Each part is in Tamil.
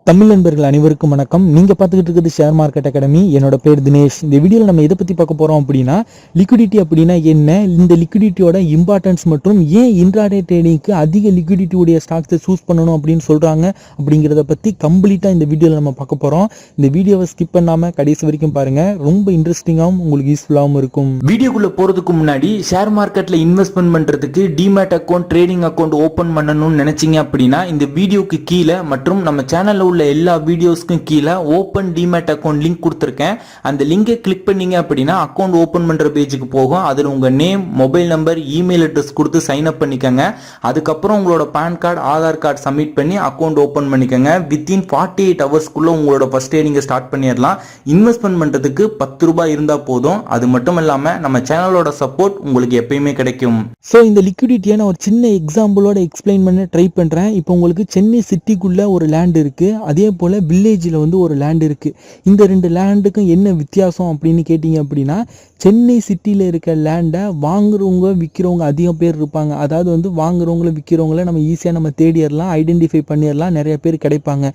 தமிழ் நண்பர்கள் அனைவருக்கும் வணக்கம். நீங்க பார்த்துக்கிட்டு இருக்கிறது ஷேர் மார்க்கெட் அகாடமி. என்னோட பேர் தினேஷ். இந்த வீடியோவில் நம்ம எதை பற்றி பார்க்க போறோம் அப்படின்னா, லிக்விடிட்டி அப்படின்னா என்ன, இந்த லிக்விடிட்டியோட இம்பார்ட்டன்ஸ் மற்றும் ஏன் இன்ட்ராடே ட்ரேடிங்க்கு அதிக லிக்விடிட்டி உடைய ஸ்டாக்ஸை சூஸ் பண்ணணும் அப்படின்னு சொல்றாங்க அப்படிங்கிறத பற்றி கம்ப்ளீட்டாக இந்த வீடியோவில் நம்ம பார்க்க போறோம். இந்த வீடியோவை ஸ்கிப் பண்ணாம கடைசி வரைக்கும் பாருங்க. ரொம்ப இன்ட்ரெஸ்டிங்காகவும் உங்களுக்கு யூஸ்ஃபுல்லாகவும் இருக்கும். வீடியோக்குள்ள போறதுக்கு முன்னாடி ஷேர் மார்க்கெட்ல இன்வெஸ்ட்மெண்ட் பண்றதுக்கு demat account, trading account open பண்ணணும்னு நினைச்சீங்க அப்படின்னா இந்த வீடியோக்கு கீழே மற்றும் நம்ம சேனல்ல எல்லா வீடியோஸ்க்கும் கீழே ஓபன் டிமேட் அக்கௌண்ட் லிங்க் கொடுத்துருக்கேன். அந்த லிங்கை கிளிக் பண்ணீங்க அப்படின்னா அக்கௌண்ட் ஓபன் பண்ற பேஜுக்கு போகும். அதில் உங்க name, mobile number, email address கொடுத்து சைன் அப் பண்ணிக்கோங்க. அதுக்கப்புறம் உங்களோட PAN card, Aadhaar card submit பண்ணி அக்கௌண்ட் ஓபன் பண்ணிக்கோங்க. வித்தின் 48 ஹவர்ஸ்க்குள்ள உங்களோட ஃபர்ஸ்ட் டே நீங்க ஸ்டார்ட் பண்ணிடலாம். இன்வெஸ்ட்மெண்ட் பண்றதுக்கு 10 ரூபாய் இருந்தா போதும். அது மட்டும் இல்லாம நம்ம சேனலோட சப்போர்ட் உங்களுக்கு எப்பயுமே கிடைக்கும். ஸோ இந்த லிக்விடிட்டியை நான் ஒரு சின்ன எக்ஸாம்பிளோட எக்ஸ்பிளைன் பண்ண ட்ரை பண்றேன். இப்போ உங்களுக்கு சென்னை சிட்டிக்குள்ள ஒரு லேண்ட் இருக்கு, அதே போல் வில்லேஜில் ஒரு லேண்ட் இருக்குது. இந்த ரெண்டு லேண்டுக்கும் என்ன வித்தியாசம் அப்படின்னு கேட்டிங்க அப்படின்னா, சென்னை சிட்டியில் இருக்க லேண்டை வாங்குறவங்க விற்கிறவங்க அதிகம் பேர் இருப்பாங்க. அதாவது வாங்குறவங்கள விற்கிறவங்கள நம்ம ஈஸியாக தேடிடலாம், ஐடென்டிஃபை பண்ணிடலாம், நிறைய பேர் கிடைப்பாங்க.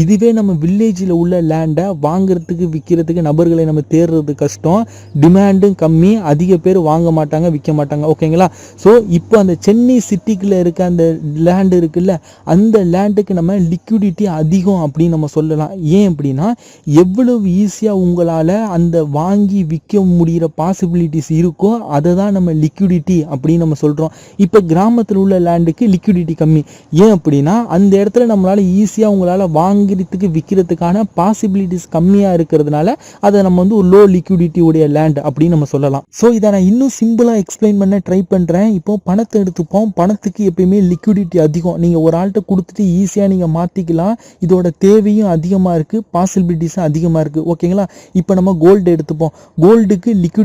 இதுவே நம்ம வில்லேஜில் உள்ள லேண்டை வாங்குறதுக்கு விற்கிறதுக்கு நபர்களை நம்ம தேடுறது கஷ்டம், டிமாண்டும் கம்மி, அதிக பேர் வாங்க மாட்டாங்க, விற்க மாட்டாங்க. ஓகேங்களா? ஸோ இப்போ அந்த சென்னை சிட்டிக்குள்ளே இருக்க அந்த லேண்டு இருக்குல்ல, அந்த லேண்டுக்கு நம்ம லிக்விடிட்டி அதிகம் அப்படின்னு நம்ம சொல்லலாம். ஏன் அப்படின்னா, எவ்வளவு ஈஸியாக உங்களால் அந்த வாங்கி விற்க முடிகிற பாசிபிலிட்டிஸ் இருக்கோ அதை தான் நம்ம லிக்விடிட்டி அப்படின்னு நம்ம சொல்கிறோம். இப்போ கிராமத்தில் உள்ள லேண்டுக்கு லிக்விடிட்டி கம்மி. ஏன் அப்படின்னா, அந்த இடத்துல நம்மளால் ஈஸியாக உங்களால் வாங்கிறதுக்கு விற்கிறதுக்கான பாசிபிலிட்டிஸ் கம்மியாக இருக்கிறதுனால அதை நம்ம ஒரு லோ லிக்விடிட்டி உடைய லேண்ட் அப்படின்னு நம்ம சொல்லலாம். ஸோ இதை நான் இன்னும் சிம்பிளாக எக்ஸ்பிளைன் பண்ண ட்ரை பண்ணுறேன். இப்போ பணத்தை எடுத்துப்போம். பணத்துக்கு எப்பயுமே லிக்விடிட்டி அதிகம். நீங்கள் ஒரு ஆள்கிட்ட கொடுத்துட்டு ஈஸியாக நீங்கள் மாற்றிக்கலாம். இதோட தேவையும் அதிகமாக இருக்குது, பாசிபிலிட்டிஸும் அதிகமாக இருக்குது. ஓகேங்களா? இப்போ நம்ம கோல்டு எடுத்துப்போம். கோல்டுக்கு லிக்விடிட்டி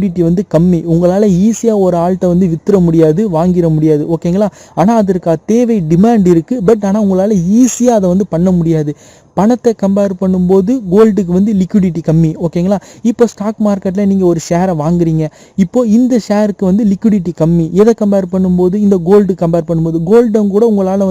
கம்மி. உங்களால் ஈஸியாக ஒரு ஆள்கிட்ட வித்துற முடியாது, வாங்கிட முடியாது. ஓகேங்களா? ஆனால் அதற்கு தேவை, டிமாண்ட் இருக்குது. பட் ஆனால் உங்களால் ஈஸியாக அதை பண்ண முடியாது. பணத்தை கம்பேர் பண்ணும்போது கோல்டுக்கு லிக்விடிட்டி கம்மி. ஓகேங்களா? இப்போ ஸ்டாக் மார்க்கெட்டில் நீங்கள் ஒரு ஷேரை வாங்குறீங்க. இப்போ இந்த ஷேருக்கு லிக்விடிட்டி கம்மி. எதை கம்பேர் பண்ணும்போது? இந்த கோல்டு கம்பேர் பண்ணும்போது. கோல்டும் கூட உங்களால்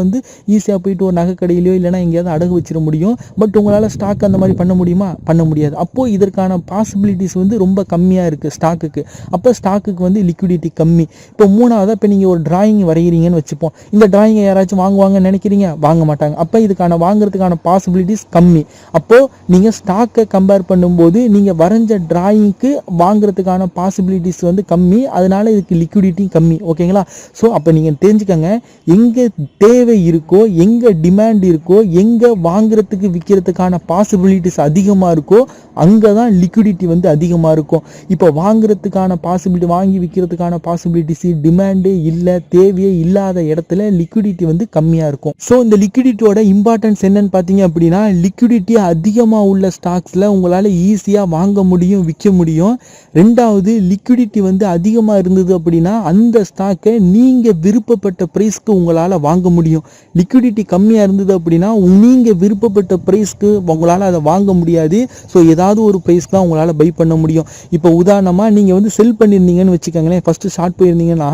ஈஸியாக போயிட்டு ஒரு நகை கடையிலையோ இல்லைனா எங்கேயாவது அடகு வச்சிட முடியும். பட் உங்களால் ஸ்டாக் அந்த மாதிரி பண்ண முடியுமா? பண்ண முடியாது. அப்போது இதற்கான பாசிபிலிட்டிஸ் ரொம்ப கம்மியாக இருக்குது ஸ்டாக்குக்கு. அப்போ ஸ்டாக்குக்கு லிக்விடிட்டி கம்மி. இப்போ மூணாவதாக இப்போ நீங்கள் ஒரு டிராயிங் வரைகிறீங்கன்னு வச்சுப்போம். இந்த டிராயிங்கை யாராச்சும் வாங்குவாங்கன்னு நினைக்கிறீங்க? வாங்க மாட்டாங்க. அப்போ இதுக்கான வாங்குறதுக்கான பாசிபிலிட்டி கம்மி. அப்போ நீங்க ஸ்டாக்கை கம்பேர் பண்ணும்போது நீங்க வரைஞ்ச டிராயிங்க்கு வாங்குறதுக்கான பாசிபிலிட்டிஸ் கம்மி. அதனால இதுக்கு லிக்விடிட்டி கம்மி. ஓகேங்களா? ஸோ அப்போ நீங்க தெரிஞ்சுக்கங்க, எங்க தேவை இருக்கோ, எங்க டிமாண்ட் இருக்கோ, எங்க வாங்குறதுக்கு விற்கிறதுக்கான பாசிபிலிட்டிஸ் அதிகமாக இருக்கோ அங்கதான் லிக்விடிட்டி அதிகமாக இருக்கும். இப்போ வாங்குறதுக்கான பாசிபிலிட்டி, வாங்கி விற்கிறதுக்கான பாசிபிலிட்டிஸ், டிமாண்டே இல்லை, தேவையே இல்லாத இடத்துல லிக்விடிட்டி கம்மியாக இருக்கும். ஸோ இந்த லிக்விடிட்டியோட இம்பார்ட்டன்ஸ் என்னன்னு பார்த்தீங்க அப்படின்னா, லிக்விடிட்டி அதிகமாக உள்ள ஸ்டாக்ஸில் உங்களால் ஈஸியாக வாங்க முடியும், விற்க முடியும். ரெண்டாவது, லிக்விடிட்டி அதிகமாக இருந்தது அப்படின்னா அந்த ஸ்டாக்கை நீங்கள் விருப்பப்பட்ட ப்ரைஸ்க்கு உங்களால் வாங்க முடியும். லிக்விடிட்டி கம்மியாக இருந்தது அப்படின்னா நீங்கள் விருப்பப்பட்ட ப்ரைஸ்க்கு உங்களால் அதை வாங்க முடியாது. ஸோ ஏதாவது ஒரு ப்ரைஸ் தான் உங்களால் பை பண்ண முடியும். இப்போ உதாரணமாக நீங்கள் செல் பண்ணியிருந்தீங்கன்னு வச்சுக்கோங்களேன், ஃபஸ்ட்டு ஷார்ட் போயிருந்தீங்கன்னா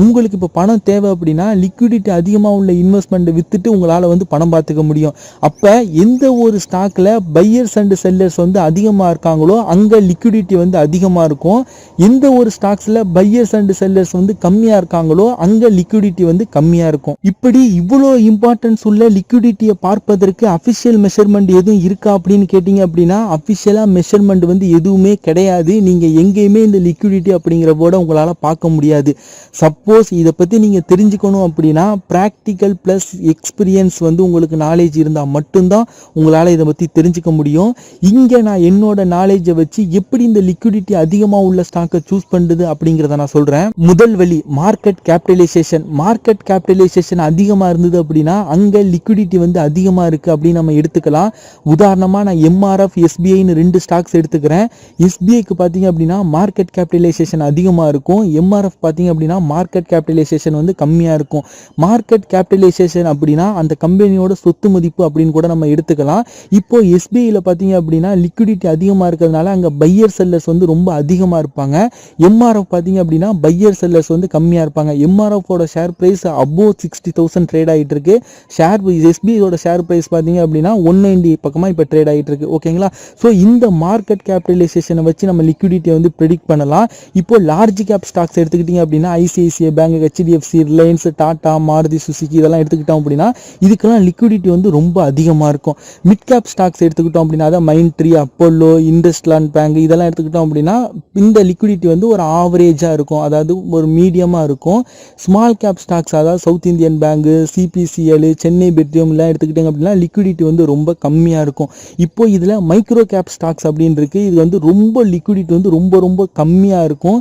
உங்களுக்கு இப்போ பணம் தேவை அப்படின்னா லிக்விடிட்டி அதிகமாக உள்ள இன்வெஸ்ட்மெண்ட்டை விற்றுட்டு உங்களால் பணம் பார்த்துக்க முடியும். அப்போ எந்த ஒரு ஸ்டாக்ல பையர்ஸ் அண்ட் செல்லர்ஸ் அதிகமாக இருக்காங்களோ அங்கே லிக்விடிட்டி அதிகமாக இருக்கும். எந்த ஒரு ஸ்டாக்ஸ்ல பையர்ஸ் அண்ட் செல்லர்ஸ் கம்மியாக இருக்காங்களோ அங்கே லிக்விடிட்டி கம்மியாக இருக்கும். இப்படி இவ்வளோ இம்பார்ட்டன்ஸ் உள்ள லிக்விடிட்டியை பார்ப்பதற்கு அஃபிஷியல் மெஷர்மெண்ட் எதுவும் இருக்கா அப்படின்னு கேட்டிங்க அப்படின்னா, அஃபிஷியலாக மெஷர்மெண்ட் எதுவுமே கிடையாது. நீங்கள் எங்கேயுமே இந்த லிக்விடிட்டி அப்படிங்கிற போர்டை உங்களால் பார்க்க முடியாது. சப்போஸ் இதை பற்றி நீங்கள் தெரிஞ்சுக்கணும் அப்படின்னா ப்ராக்டிக்கல் ப்ளஸ் எக்ஸ்பீரியன்ஸ் உங்களுக்கு நாலேஜ் இருந்தால் மட்டும்தான் உங்களால் இதை பற்றி தெரிஞ்சுக்க முடியும். இங்கே நான் என்னோட நாலேஜை வச்சு எப்படி இந்த லிக்விடிட்டி அதிகமாக உள்ள ஸ்டாக்கை சூஸ் பண்ணுறது அப்படிங்கிறத நான் சொல்கிறேன். முதல் வழி மார்க்கெட் கேபிட்டலைசேஷன். மார்க்கெட் கேபிட்டலைசேஷன் அதிகமாக இருந்தது அப்படின்னா அங்கே லிக்விடிட்டி அதிகமாக இருக்குது அப்படின்னு நம்ம எடுத்துக்கலாம். உதாரணமாக நான் எம்ஆர்எஃப், எஸ்பிஐன்னு 2 ஸ்டாக்ஸ் எடுத்துக்கிறேன். எஸ்பிஐக்கு பார்த்தீங்க அப்படின்னா மார்க்கெட் கேபிட்டலைசேஷன் அதிகமாக இருக்கும். எம்ஆர்எஃப் பார்த்தீங்க அப்படின்னா மார்க்கெட் கேபிட்டலைசேஷன் கம்மியாக இருக்கும். மார்க்கெட் கேபிட்டலைசேஷன் அப்படின்னா அந்த கம்பெனியோட சொத்து மதிப்பு அப்படின்னு கூட நம்ம எடுத்துக்கலாம். எடுத்துக்கலாம். இப்போ எஸ்பிஐல பார்த்தீங்க அப்படின்னா லிக்விடிட்டி அதிகமாக இருக்கிறதுனால அங்கே பையர் செல்லர்ஸ் வந்து ரொம்ப அதிகமாக இருப்பாங்க. எம்ஆர்எஃப் பார்த்தீங்க அப்படின்னா பையர் செல்லர்ஸ் வந்து கம்மியாக இருப்பாங்க. எம்ஆர்எஃபோட ஷேர் ப்ரைஸ் அபோவ் 60,000 ட்ரேட் ஆகிட்டு இருக்கு. எஸ்பிஐயோட ஷேர் ப்ரைஸ் பார்த்தீங்க அப்படின்னா 190 பக்கமாக இப்போ ட்ரேட் ஆகிட்டு இருக்கு. ஓகேங்களா? ஸோ இந்த மார்க்கெட் கேபிட்டலைசேஷனை வச்சு நம்ம லிக்விடிட்டியை வந்து ப்ரெடிக்ட் பண்ணலாம். இப்போ லார்ஜ் கேப் ஸ்டாக்ஸ் எடுத்துக்கிட்டிங்க அப்படின்னா ICICI bank, HDFC, Reliance, Tata, Maruti Suzuki இதெல்லாம் எடுத்துக்கிட்டோம் அப்படின்னா இதுக்கெல்லாம் லிக்விடிட்டி வந்து ரொம்ப அதிகமாக இருக்கும். மிட் கேப் ஸ்டாக்ஸ் எடுத்துக்கிட்டோம் அப்படின்னா அதான் மைண்ட்ரி, அப்போலோ, இண்டஸ்லாண்ட் பேங்க் இதெல்லாம் எடுத்துக்கிட்டோம் அப்படின்னா இந்த லிக்விடிட்டி வந்து ஒரு ஆவரேஜாக இருக்கும், அதாவது ஒரு மீடியமாக இருக்கும். ஸ்மால் கேப் ஸ்டாக்ஸ் அதாவது south Indian bank, CPCL, Chennai petroleum எல்லாம் எடுத்துக்கிட்டாங்க அப்படின்னா லிக்விடிட்டி வந்து ரொம்ப கம்மியாக இருக்கும். இப்போ இதில் மைக்ரோ கேப் ஸ்டாக்ஸ் அப்படின்னு இருக்கு. இது வந்து ரொம்ப லிக்விடிட்டி வந்து ரொம்ப ரொம்ப கம்மியாக இருக்கும்.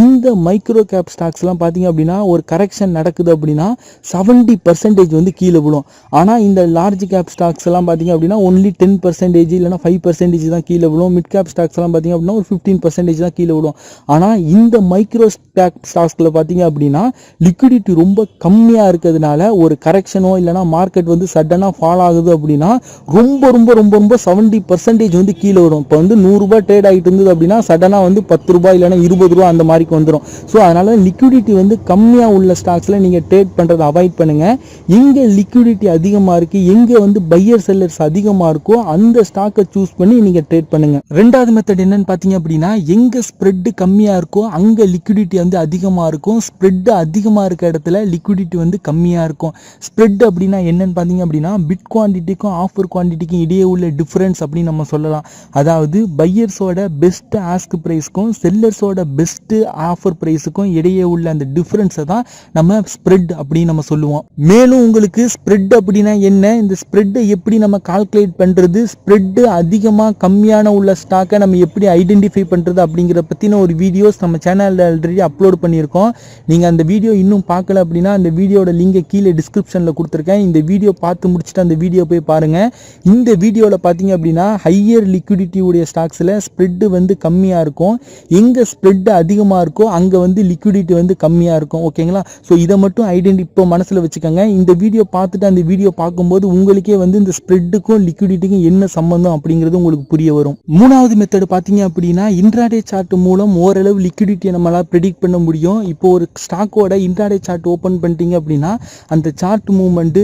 இந்த மைக்ரோ கேப் ஸ்டாக்ஸ்லாம் பார்த்தீங்க அப்படின்னா ஒரு கரெக்ஷன் நடக்குது அப்படின்னா 70% வந்து கீழே விழும். ஆனால் இந்த லார்ஜ் கேப் ஸ்டாக்ஸ் எல்லாம் பார்த்தீங்க அப்படின்னா ஒன்லி 10% இல்லைனா 5% தான் கீழே விழும். மிட் கேப் ஸ்டாக்ஸ் எல்லாம் பார்த்தீங்க அப்படின்னா ஒரு 15% தான் கீழே விழும். ஆனால் இந்த மைக்ரோ கேப் ஸ்டாக்ஸில் பார்த்தீங்க அப்படின்னா லிக்விடிட்டி ரொம்ப கம்மியாக இருக்கிறதுனால ஒரு கரெக்ஷனோ இல்லைனா மார்க்கெட் வந்து சடனாக ஃபால் ஆகுது அப்படின்னா ரொம்ப ரொம்ப ரொம்ப ரொம்ப 70% வந்து கீழே வரும். இப்போ வந்து 100 ரூபாய் ட்ரேட் ஆகிட்டு இருந்தது அப்படின்னா சடனாக வந்து 10 ரூபாய் இல்லைனா 20 ரூபா அந்த மாதிரிக்கு வந்துடும். ஸோ அதனால லிக்விடிட்டி வந்து கம்மியாக உள்ள ஸ்டாக்ஸில் நீங்கள் ட்ரேட் பண்ணுறதை அவாய்ட் பண்ணுங்கள். எங்கே லிக்விடிட்டி அதிகமாக இருக்குது, எங்கே வந்து பையர் செல்லர்ஸ் அதிகமாக இருக்கோ அந்த ஸ்டாக்கை சூஸ் பண்ணி நீங்கள் ட்ரேட் பண்ணுங்கள். ரெண்டாவது மெத்தட் என்னன்னு பார்த்தீங்க அப்படின்னா எங்கே ஸ்ப்ரெட்டு கம்மியாக இருக்கோ அங்கே லிக்விடிட்டி வந்து அதிகமாக இருக்கும். ஸ்ப்ரெட்டு அதிகமாக இருக்க இடத்துல லிக்விடிட்டி வந்து கம்மியாக இருக்கும். ஸ்ப்ரெட் அப்படின்னா என்னன்னு பார்த்தீங்க அப்படின்னா பிட் குவான்டிட்டிக்கும் ஆஃபர் குவான்டிட்டிக்கும் இடையே உள்ள டிஃப்ரென்ஸ் அப்படின்னு நம்ம சொல்லலாம். அதாவது பையர்ஸோட பெஸ்ட் ஆஸ்க் ப்ரைஸ்க்கும் செல்லர்ஸோட பெஸ்ட் ஆஃபர் ப்ரைஸுக்கும் இடையே உள்ள அந்த டிஃப்ரென்ஸை தான் நம்ம ஸ்ப்ரெட் அப்படின்னு நம்ம சொல்லுவோம். மேலும் உங்களுக்கு ஸ்ப்ரெட் அப்படின்னா என்ன, இந்த ஸ்ப்ரெட்டை எப்படி நம்ம கால்குலேட் பண்ணுறது, ஸ்ப்ரெட்டு அதிகமாக கம்மியான உள்ள ஸ்டாக்கை நம்ம எப்படி ஐடென்டிஃபை பண்ணுறது அப்படிங்கிற பற்றின ஒரு வீடியோஸ் நம்ம சேனலில் ஆல்ரெடி அப்லோட் பண்ணியிருக்கோம். நீங்கள் அந்த வீடியோ இன்னும் பார்க்கல அப்படின்னா அந்த வீடியோட லிங்கை கீழே டிஸ்கிரிப்ஷனில் கொடுத்துருக்கேன். இந்த வீடியோ பார்த்து முடிச்சுட்டு அந்த வீடியோ போய் பாருங்கள். இந்த வீடியோவில் பார்த்தீங்க அப்படின்னா ஹையர் லிக்விடிட்டி உடைய ஸ்டாக்ஸில் ஸ்ப்ரெட்டு வந்து கம்மியாக இருக்கும். எங்கே ஸ்ப்ரெட்டு அதிகமாக இருக்கோ அங்கே வந்து லிக்விடிட்டி வந்து கம்மியாக இருக்கும். ஓகேங்களா? ஸோ இதை மட்டும் இப்போ மனசில் வச்சுக்கோங்க. இந்த வீடியோ பார்த்துட்டு அந்த வீடியோ பார்க்கும்போது உங்களுக்கே வந்து இந்த ஸ்ப்ரெட்டுக்கும் லிக்விடிட்டிக்கும் என்ன சம்பந்தம் அப்படிங்கிறது உங்களுக்கு புரிய வரும். மூணாவது மெத்தட் பார்த்தீங்க அப்படின்னா இன்ட்ராடே சார்ட் மூலம் ஓரளவு லிக்விடிட்டியை நம்மளால் ப்ரெடிக்ட் பண்ண முடியும். இப்போ ஒரு ஸ்டாக்கோட இன்ட்ராடே சார்ட் ஓப்பன் பண்ணிட்டீங்க அப்படின்னா அந்த சார்ட் மூவ்மெண்ட்டு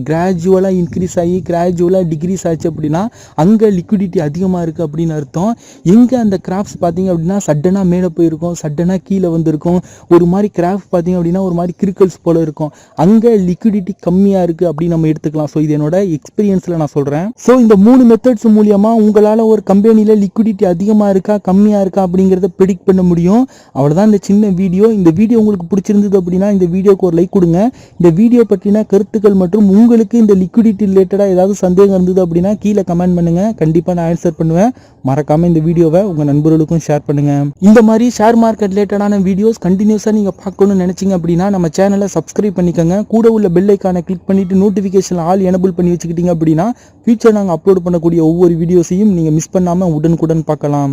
கிராஜுவலாக இன்க்ரீஸ் ஆகி கிராஜுவலாக டிக்ரீஸ் ஆச்சு அப்படின்னா அங்கே லிக்விடிட்டி அதிகமாக இருக்குது அப்படின்னு அர்த்தம். எங்கே அந்த கிராஃப்ட்ஸ் பார்த்தீங்க அப்படின்னா சடனாக மேலே போயிருக்கும், சடனாக கீழே வந்திருக்கும், ஒரு மாதிரி கிராஃப்ட் பார்த்தீங்க அப்படின்னா ஒரு மாதிரி கிரிக்கல்ஸ் போல இருக்கும், அங்கே லிக்விடிட்டி கம்மியாக இருக்குது அப்படின்னு நம்ம எடுத்துக்கலாம். ஸோ இது என்னோட எக்ஸ்பீரியன்ஸில் நான் சொல்கிறேன். ஸோ இந்த 3 மெத்தட்ஸ் மூலியமாக உங்களால் ஒரு கம்பெனியில் லிக்விடிட்டி அதிகமாக இருக்கா கம்மியாக இருக்கா அப்படிங்கிறத ப்ரெடிக்ட் பண்ண முடியும். அவ்வளோதான் இந்த சின்ன வீடியோ. இந்த வீடியோ உங்களுக்கு பிடிச்சிருந்தது அப்படின்னா இந்த வீடியோக்கு ஒரு லைக் கொடுங்க. இந்த வீடியோ பற்றின கருத்துக்கள் மற்றும் உங்களுக்கு இந்த லிக்விடிட்டி ரிலேட்டடாக ஏதாவது சந்தேகம் இருந்தது அப்படின்னா கீழே கமெண்ட் பண்ணுங்கள். கண்டிப்பாக நான் ஆன்சர் பண்ணுவேன். மறக்காமல் இந்த வீடியோவை உங்கள் நண்பர்களுக்கும் ஷேர் பண்ணுங்கள். இந்த மாதிரி ஷேர் மார்க்கெட் ரிலேட்டடான வீடியோஸ் கண்டினியூஸாக நீங்கள் பார்க்கணும்னு நினச்சிங்க அப்படின்னா நம்ம சேனலை சப்ஸ்கிரைப் பண்ணிக்கோங்க. கூட உள்ள பெல் ஐக்கானை கிளிக் பண்ணிவிட்டு நோட்டிஃபிகேஷன் ஆல் எனபிள் பண்ணி வச்சுக்கிட்டீங்க அப்படின்னா ஃபியூச்சர் நாங்கள் அப்லோட் பண்ணக்கூடிய ஒவ்வொரு வீடியோஸையும் நீங்கள் மிஸ் பண்ணாமல் உடனுக்குடன் பார்க்கலாம்.